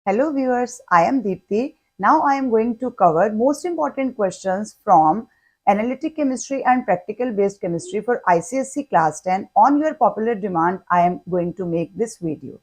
Hello viewers, I am Deepthi. Now I am going to cover most important questions from Analytic Chemistry and Practical Based Chemistry for ICSE Class 10. On your popular demand, I am going to make this video.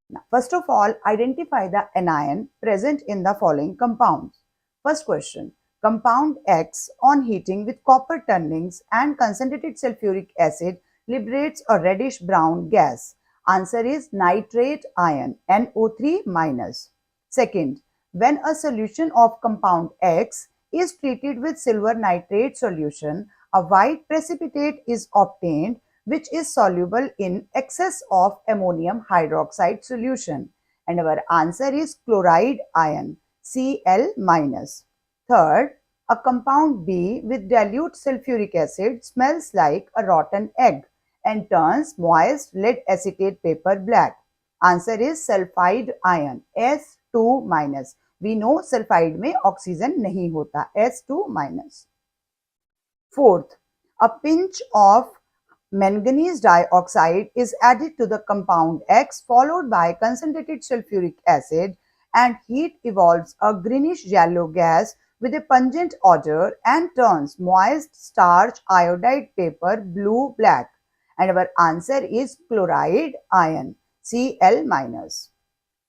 Now, first of all, identify the anion present in the following compounds. First question, compound X on heating with copper turnings and concentrated sulfuric acid liberates a reddish brown gas. Answer is nitrate ion, NO3 minus. Second, when a solution of compound X is treated with silver nitrate solution, a white precipitate is obtained which is soluble in excess of ammonium hydroxide solution, and our answer is chloride ion, Cl minus. Third, a compound B with dilute sulfuric acid smells like a rotten egg and turns moist lead acetate paper black. Answer is sulfide ion, S2 minus. We know sulfide में oxygen नहीं होता, S2 minus. Fourth, a pinch of manganese dioxide is added to the compound X followed by concentrated sulfuric acid and heat evolves a greenish yellow gas with a pungent odor and turns moist starch iodide paper blue black, and our answer is chloride ion, Cl minus.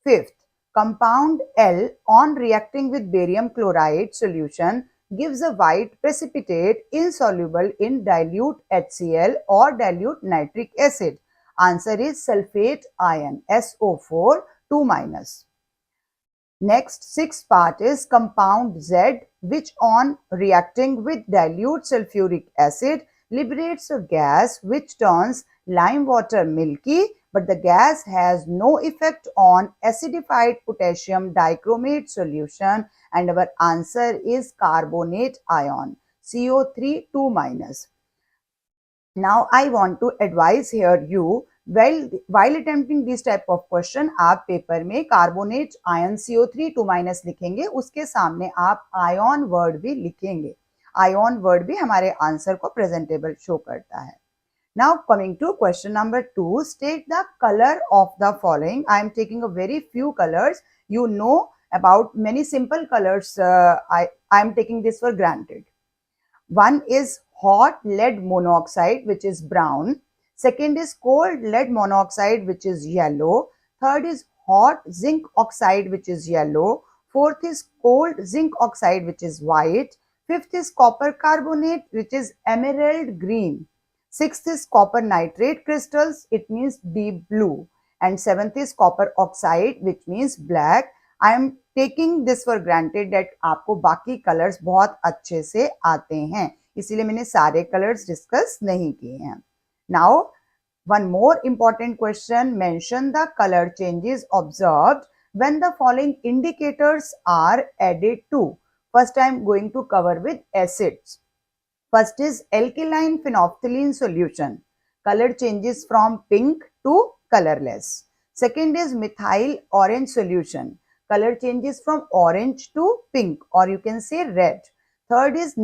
Fifth, compound L on reacting with barium chloride solution gives a white precipitate insoluble in dilute HCl or dilute nitric acid. Answer is sulfate ion, SO4 2 minus. Next, sixth part is compound Z which on reacting with dilute sulfuric acid liberates a gas which turns lime water milky, but the gas has no effect on acidified potassium dichromate solution, and our answer is carbonate ion, CO3 2 minus. Now I want to advise here you while attempting this type of question आप paper में carbonate ion CO3 2 minus लिखेंगे, उसके सामने आप ion word भी लिखेंगे. Ion word भी हमारे आंसर को प्रेजेंटेबल शो करता है. Now coming to question number 2, state the color of the following. I am taking a very few colors. You know about many simple colors. I am taking this for granted. One is hot lead monoxide, which is brown. Second is cold lead monoxide, which is yellow. Third is hot zinc oxide, which is yellow. Fourth is cold zinc oxide, which is white. Fifth is copper carbonate, which is emerald green. Sixth is copper nitrate crystals, it means deep blue. And seventh is copper oxide, which means black. I am taking this for granted that आपको बाकी colours बहुत अच्छे से आते हैं, इसीलिए मैंने सारे कलर्स डिस्कस नहीं किए हैं. Now, one more important question, mention the color changes observed when the following indicators are added to. First, I am going to cover with acids. First is alkaline phenolphthalein solution. Color changes from pink to colorless. Second is methyl orange solution. Color changes from orange to pink, or you can say red. Third is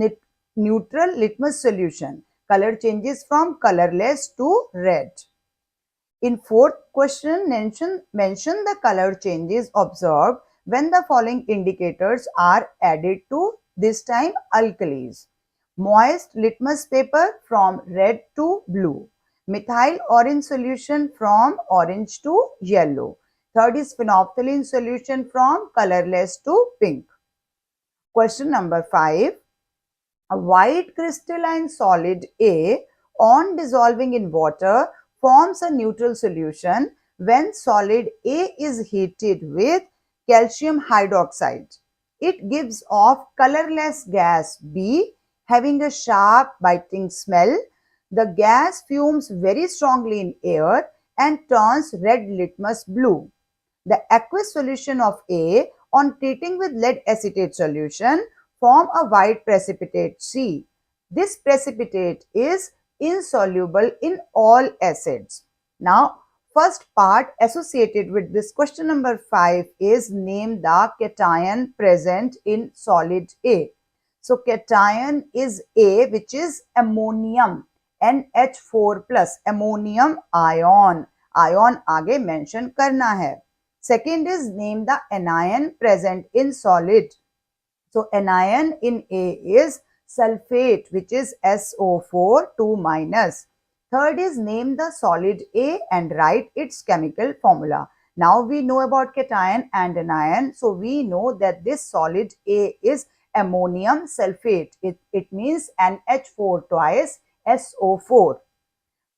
neutral litmus solution. Color changes from colorless to red. In fourth question, mention the color changes observed when the following indicators are added to, this time alkalis. Moist litmus paper from red to blue. Methyl orange solution from orange to yellow. Third is phenolphthalein solution from colorless to pink. Question number 5. A white crystalline solid A on dissolving in water forms a neutral solution when solid A is heated with calcium hydroxide. It gives off colorless gas B having a sharp biting smell. The gas fumes very strongly in air and turns red litmus blue. The aqueous solution of A on treating with lead acetate solution form a white precipitate C. This precipitate is insoluble in all acids. Now, first part associated with this question number 5 is name the cation present in solid A. So, cation is A, which is ammonium, NH4 plus, ammonium ion. Ion आगे mention करना है. Second is name the anion present in solid. So anion in A is sulfate, which is SO4 2 minus. Third is name the solid A and write its chemical formula. Now we know about cation and anion. So we know that this solid A is ammonium sulfate. It means NH4 twice SO4.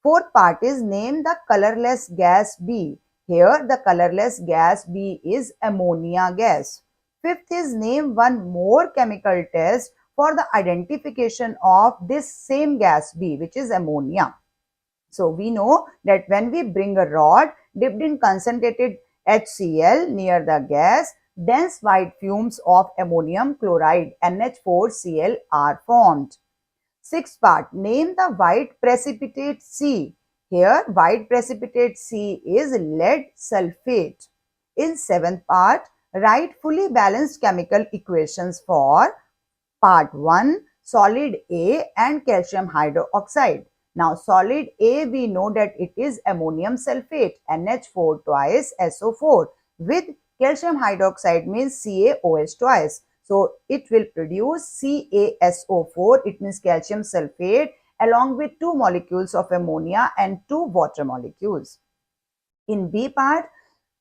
Fourth part is name the colorless gas B. Here the colorless gas B is ammonia gas. Fifth is name one more chemical test for the identification of this same gas B, which is ammonia. So we know that when we bring a rod dipped in concentrated HCl near the gas, dense white fumes of ammonium chloride NH4Cl are formed. Sixth part, name the white precipitate C. Here, white precipitate C is lead sulfate. In seventh part, write fully balanced chemical equations for part 1, solid A and calcium hydroxide. Now, solid A, we know that it is ammonium sulfate, NH4 twice SO4, with calcium hydroxide means CaOH twice. So, it will produce CaSO4, it means calcium sulfate, along with 2 molecules of ammonia and 2 water molecules. In B part,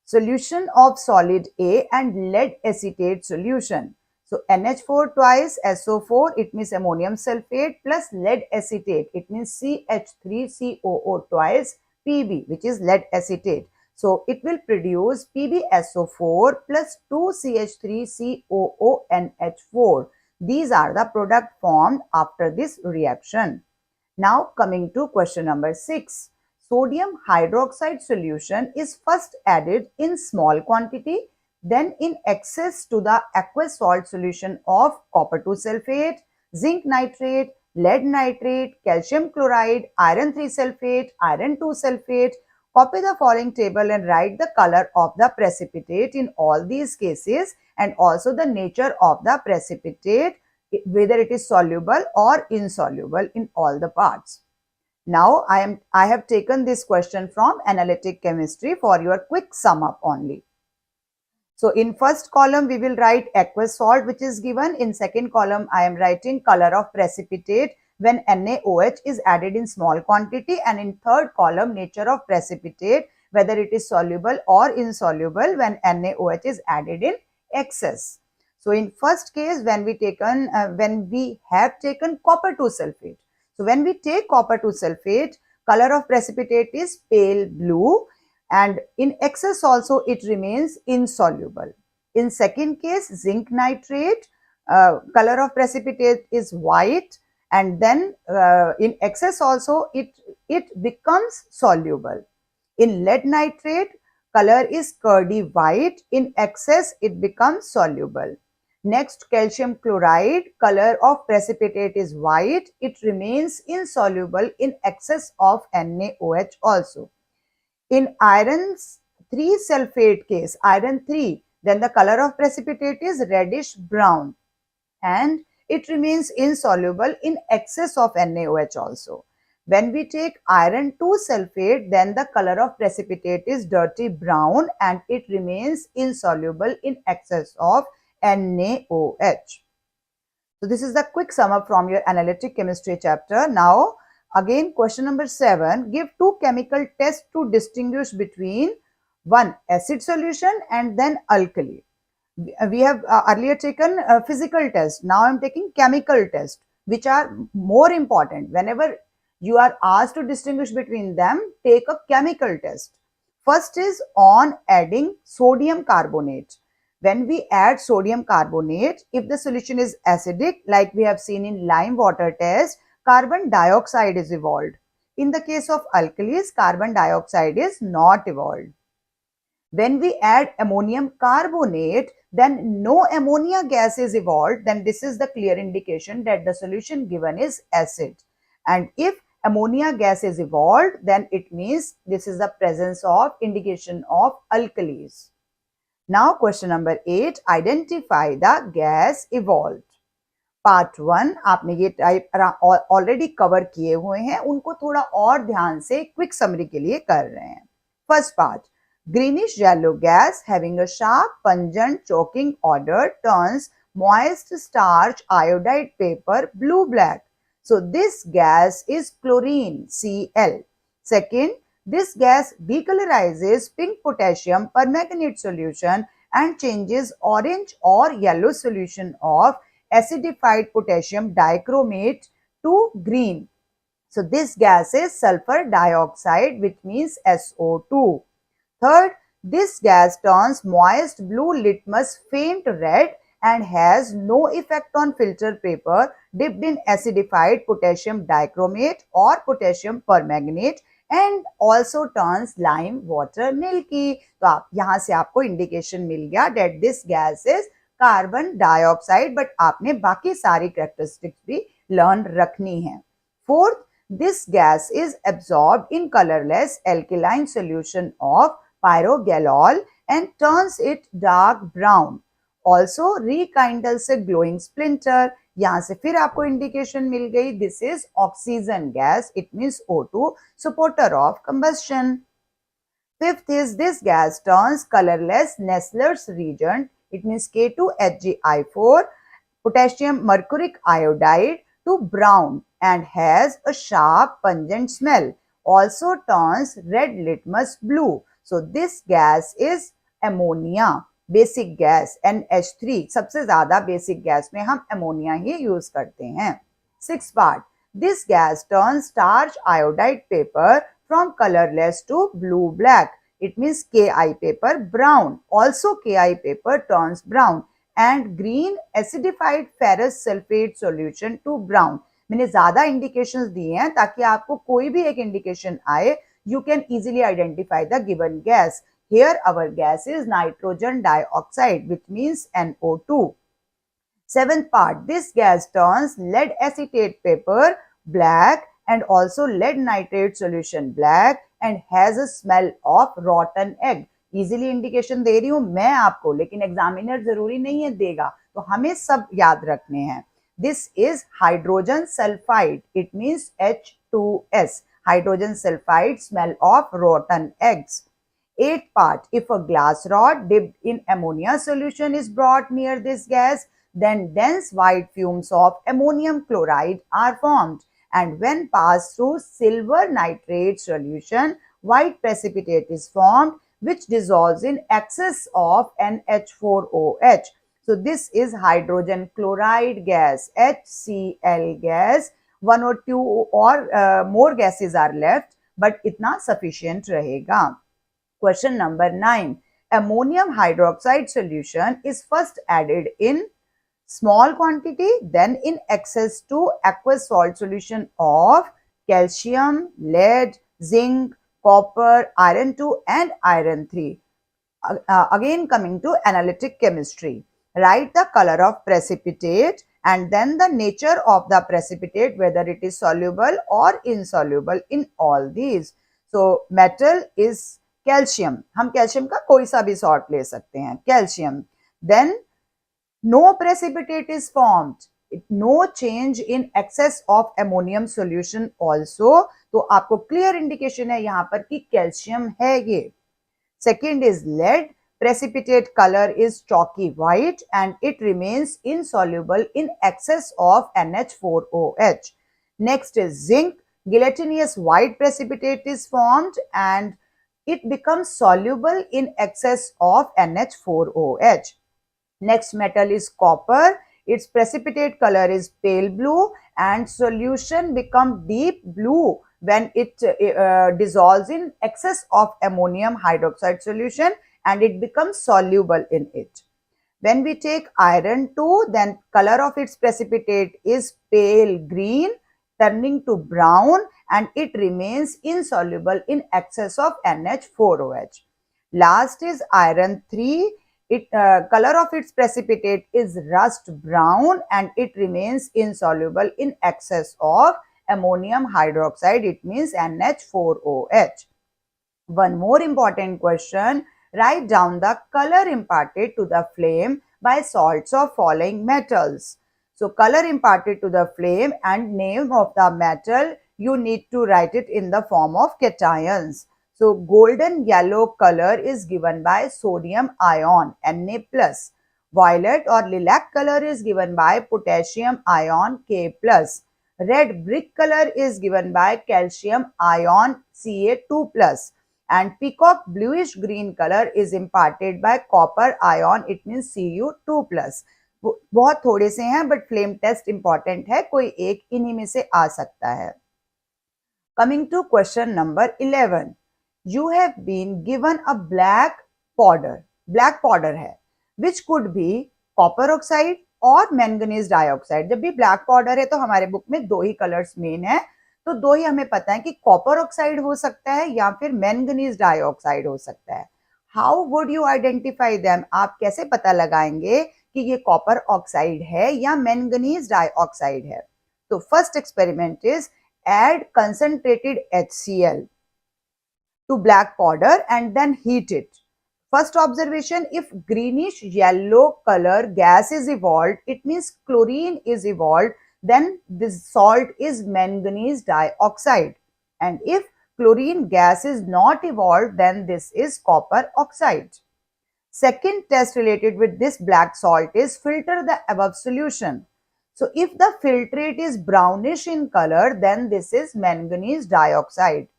solution of solid A and lead acetate solution. So, NH4 twice SO4, it means ammonium sulfate plus lead acetate, it means CH3COO twice Pb, which is lead acetate. So, it will produce PbSO4 plus 2CH3COONH4. These are the product formed after this reaction. Now, coming to question number 6. Sodium hydroxide solution is first added in small quantity, then in excess to the aqueous salt solution of copper 2 sulfate, zinc nitrate, lead nitrate, calcium chloride, iron 3 sulfate, iron 2 sulfate. Copy the following table and write the color of the precipitate in all these cases and also the nature of the precipitate, whether it is soluble or insoluble in all the parts. Now I have taken this question from analytic chemistry for your quick sum up only. So in first column we will write aqueous salt which is given. In second column I am writing color of precipitate when NaOH is added in small quantity, and in third column nature of precipitate whether it is soluble or insoluble when NaOH is added in excess. So in first case when we have taken copper 2 sulfate. So when we take copper 2 sulfate, color of precipitate is pale blue, and in excess also it remains insoluble. In second case, zinc nitrate, color of precipitate is white, and then in excess also it becomes soluble. In lead nitrate, color is curdy white, in excess it becomes soluble. Next, calcium chloride, color of precipitate is white, it remains insoluble in excess of NaOH also. In iron 3 sulfate case, iron 3, then the color of precipitate is reddish brown and it remains insoluble in excess of NaOH also. When we take iron 2 sulfate, then the color of precipitate is dirty brown and it remains insoluble in excess of NaOH. So this is the quick sum up from your analytic chemistry chapter. Now again question number 7, give 2 chemical tests to distinguish between one acid solution and then alkali. We have earlier taken a physical test. Now I am taking chemical test, which are more important. Whenever you are asked to distinguish between them, take a chemical test. First is on adding sodium carbonate. When we add sodium carbonate, if the solution is acidic, like we have seen in lime water test, carbon dioxide is evolved. In the case of alkalis, carbon dioxide is not evolved. When we add ammonium carbonate, then no ammonia gas is evolved, then this is the clear indication that the solution given is acid. And if ammonia gas is evolved, then it means this is the presence of indication of alkalis. Now question number 8, identify the gas evolved. Part 1 आपने ये type already cover किए हुए हैं, उनको थोड़ा और ध्यान से क्विक समरी के लिए कर रहे हैं. First part, Greenish yellow gas having a sharp, pungent, choking odor turns moist starch iodide paper blue-black. So this gas is chlorine, Cl. Second, this gas decolorizes pink potassium permanganate solution and changes orange or yellow solution of acidified potassium dichromate to green. So this gas is sulfur dioxide, which means SO2. Third, this gas turns moist blue litmus faint red and has no effect on filter paper dipped in acidified potassium dichromate or potassium permanganate and also turns lime water milky. तो आप यहाँ से आपको indication मिल गया that this gas is carbon dioxide, but आपने बाकी सारी characteristics भी लर्न रखनी है. Fourth, this gas is absorbed in colorless alkaline solution of pyrogalol and turns it dark brown. Also rekindles a glowing splinter. यहाँ से फिर आपको इंडिकेशन मिल गई, this is oxygen gas, it means O2, supporter of combustion. Fifth is this gas turns colorless Nessler's reagent, it means K2HgI4, potassium mercuric iodide to brown and has a sharp pungent smell. Also turns red litmus blue. So this gas is ammonia, basic gas, NH3. सबसे ज़्यादा basic gas में हम ammonia ही use करते हैं. Sixth part, this gas turns starch iodide paper from colorless to blue black. It means Ki paper brown. Also Ki paper turns brown and green acidified ferrous sulfate solution to brown. मैंने ज़्यादा indications दिए हैं ताकि आपको कोई भी एक indication आए, you can easily identify the given gas. Here our gas is nitrogen dioxide, which means NO2. Seventh part, this gas turns lead acetate paper black and also lead nitrate solution black and has a smell of rotten egg. Easily indication दे रही हूँ मैं आपको, लेकिन examiner जरूरी नहीं है देगा, तो हमें सब याद रखने हैं. This is hydrogen sulfide. It means H2S. Hydrogen sulfide smell of rotten eggs. Eighth part, if a glass rod dipped in ammonia solution is brought near this gas, then dense white fumes of ammonium chloride are formed. And when passed through silver nitrate solution, white precipitate is formed, which dissolves in excess of NH4OH. So this is hydrogen chloride gas, HCl gas. One or two or more gases are left, but itna sufficient rahega. Question number 9. Ammonium hydroxide solution is first added in small quantity, then in excess to aqueous salt solution of calcium, lead, zinc, copper, iron 2 and iron 3. Again coming to analytic chemistry. Write the color of precipitate and then the nature of the precipitate, whether it is soluble or insoluble in all these. So metal is calcium. हम calcium का कोई सा भी salt ले सकते हैं, calcium. Then no precipitate is formed. No change in excess of ammonium solution also. तो आपको clear indication है यहाँ पर कि calcium है ये. Second is lead. Precipitate color is chalky white and it remains insoluble in excess of NH4OH. Next is zinc. Gelatinous white precipitate is formed and it becomes soluble in excess of NH4OH. Next metal is copper. Its precipitate color is pale blue and solution becomes deep blue when it dissolves in excess of ammonium hydroxide solution and it becomes soluble in it. When we take iron 2, then color of its precipitate is pale green turning to brown and it remains insoluble in excess of NH4OH. Last is iron 3. Color of its precipitate is rust brown and it remains insoluble in excess of ammonium hydroxide, it means NH4OH. One more important question. Write down the color imparted to the flame by salts of following metals. So color imparted to the flame and name of the metal, you need to write it in the form of cations. So golden yellow color is given by sodium ion Na+. Violet or lilac color is given by potassium ion K+. Red brick color is given by calcium ion Ca2+. And peacock bluish green color is imparted by copper ion, it means Cu2+. बहुत थोड़े से हैं but flame test important है, कोई एक इन्हीं में से आ सकता है. Coming to question number 11. You have been given a black powder है which could be copper oxide और manganese dioxide. जब भी black powder है तो हमारे बुक में दो ही कलर्स मेन है, तो दो ही हमें पता है कि कॉपर ऑक्साइड हो सकता है या फिर मैंगनीज डाइऑक्साइड हो सकता है. How would you identify them? आप कैसे पता लगाएंगे कि ये कॉपर ऑक्साइड है या मैंगनीज डाइऑक्साइड है? तो first experiment is add concentrated HCl to black powder and then heat it. First observation, if greenish yellow color gas is evolved, it means chlorine is evolved, then this salt is manganese dioxide. And if chlorine gas is not evolved, then this is copper oxide. Second test related with this black salt is filter the above solution. So if the filtrate is brownish in color, then this is manganese dioxide.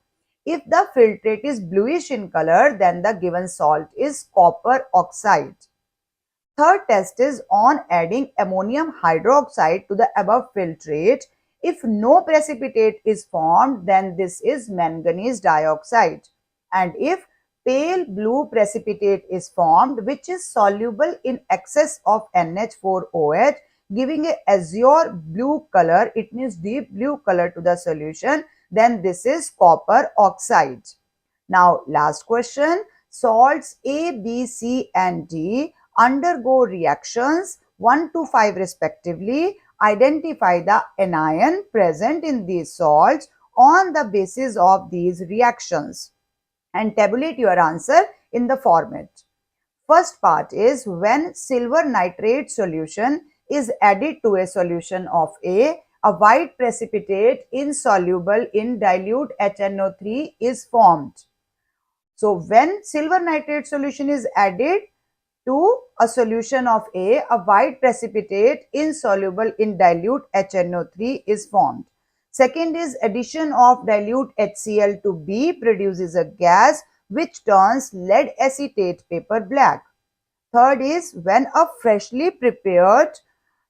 If the filtrate is bluish in color, then the given salt is copper oxide. Third test is on adding ammonium hydroxide to the above filtrate. If no precipitate is formed, then this is manganese dioxide. And if pale blue precipitate is formed, which is soluble in excess of NH4OH, giving a azure blue color, it means deep blue color to the solution, then this is copper oxide. Now last question, salts A, B, C and D undergo reactions 1 to 5 respectively. Identify the anion present in these salts on the basis of these reactions and tabulate your answer in the format. First part is when silver nitrate solution is added to a solution of A, a white precipitate insoluble in dilute HNO3 is formed. So when silver nitrate solution is added to a solution of A, a white precipitate insoluble in dilute HNO3 is formed. Second is addition of dilute HCl to B produces a gas which turns lead acetate paper black. Third is when a freshly prepared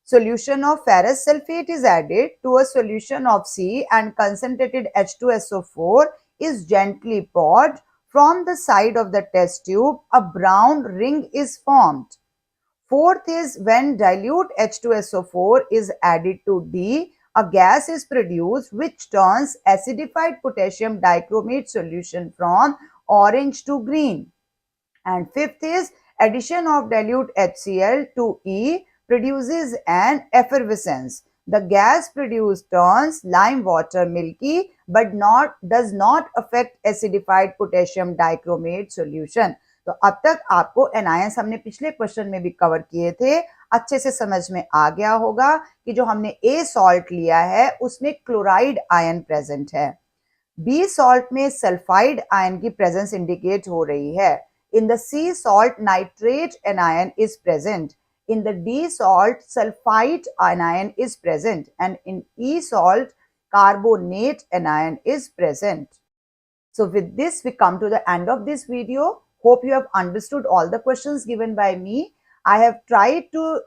solution of ferrous sulfate is added to a solution of C and concentrated H2SO4 is gently poured from the side of the test tube, a brown ring is formed. Fourth is when dilute H2SO4 is added to D, a gas is produced which turns acidified potassium dichromate solution from orange to green. And fifth is addition of dilute HCl to E produces an effervescence. The gas produced turns lime water milky but does not affect acidified potassium dichromate solution. तो अब तक आपको anions हमने पिछले question में भी cover किए थे, अच्छे से समझ में आ गया होगा कि जो हमने ए सॉल्ट लिया है उसमें क्लोराइड आयन प्रेजेंट है, बी सॉल्ट में सल्फाइड आयन की प्रेजेंस इंडिकेट हो रही है, in the C salt nitrate anion is present, in the D salt sulfite anion is present, and in E salt carbonate anion is present. So with this we come to the end of this video. Hope you have understood all the questions given by me. I have tried to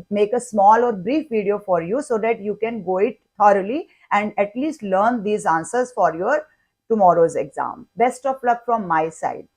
make a small or brief video for you so that you can go it thoroughly and at least learn these answers for your tomorrow's exam. Best of luck from my side.